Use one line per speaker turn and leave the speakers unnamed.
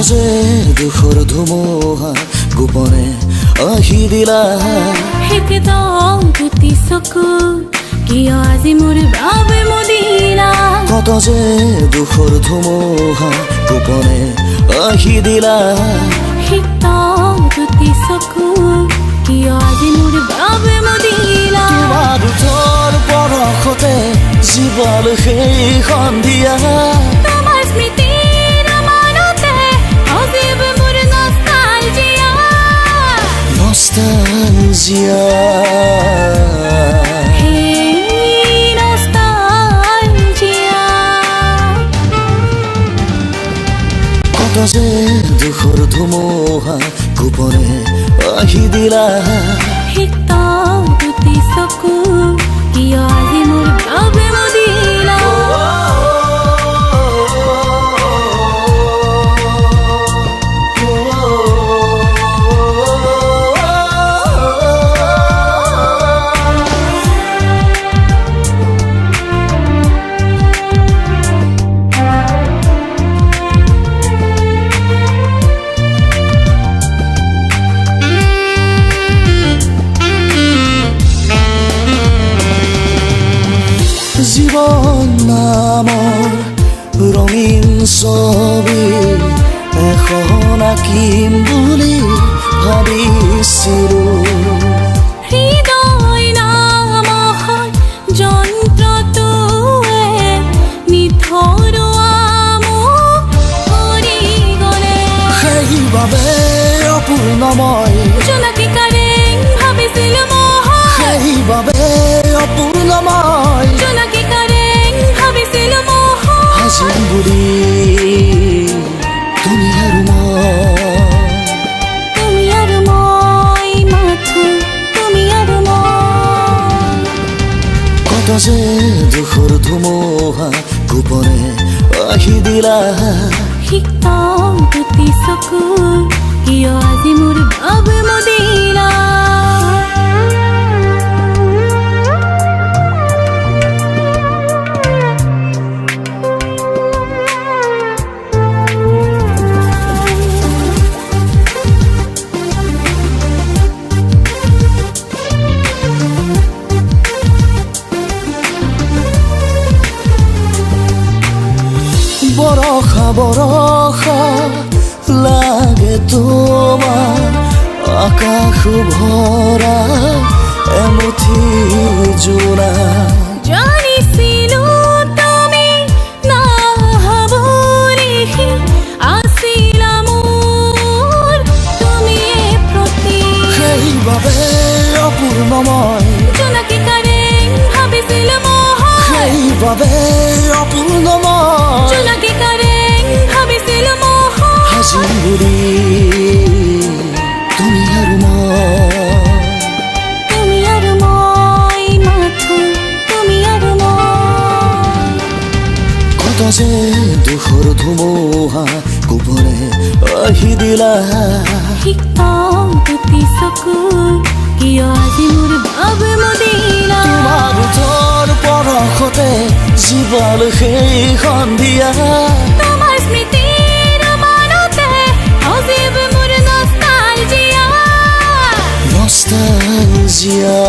যে দুখৰ ধুমুহা গোপনে আহি দিলা
একদম দুটি চকু কিয় আজি মোৰ বাবে মদিনা
কত যে দুখৰ ধুমুহা গোপনে আহি দিলা
একদম দুটি চকু কিয় আজি মোৰ বাবে মদিনা
তোমাৰ ওঠৰ পৰশতে জীৱল সেই সন্ধিয়া
তোমাৰ স্মৃতিৰ মানতে অজীৱ মোৰ নষ্টালজিয়া
নষ্টালজিয়া কত যে দুখৰ ধুমুহা গোপনে আহি দিলা
একদম দুটি চকু কিয় আজি মোৰ বাবে মদিনা
জীৱন নামৰ ৰঙীন ছবি এখন আঁকিম বুলি ভাবিছিলোঁ
হৃদয় নামৰ যন্ত্ৰটোৱে নিথৰুৱা মোক কৰি গ'লে
সেইবাবে অপূৰ্ণ মই
জোনাকীকাৰে ভাবিছিলোঁ মই
সেইবাবে অপূৰ্ণ মই
জোনাকীকাৰে ভাবিছিলোঁ মই
হাজিম বুলি তুমি আৰু মই
মাথো তুমি আৰু মই
কত যে দুখৰ ধুমুহা গোপনে আহি দিলা
একদম দুটি চকু কিয় আজি মোৰ বাবে মদিনা
বৰষা বৰষা লাগে তোমাৰ আকাশ ভৰা এমুঠি জোৰা
জানিছিলোঁ তুমি নাহা বুলি আছিলা মোৰ তুমিয়ে প্ৰতি
সেইবাবে অপূৰ্ণ মই
জোনাকীকাৰে ভাবিছিলোঁ মই
সেইবাবে অপূৰ্ণ মই
জোনাকীকাৰে ভাবিছিলোঁ মই
হাজিম বুলি তুমি আৰু মই
মাথো তুমি আৰু মই
কত যে দুখৰ ধুমুহা গোপনে আহি দিলা
একদম দুটি চকু কিয় আজি মোৰ বাবে মদিনা
তোমাৰ ওঠৰ পৰশতে জীৱল সেই সন্ধিয়া
তোমাৰ স্মৃতিৰ মানতে অজীৱ মোৰ নষ্টালজিয়া
নষ্টালজিয়া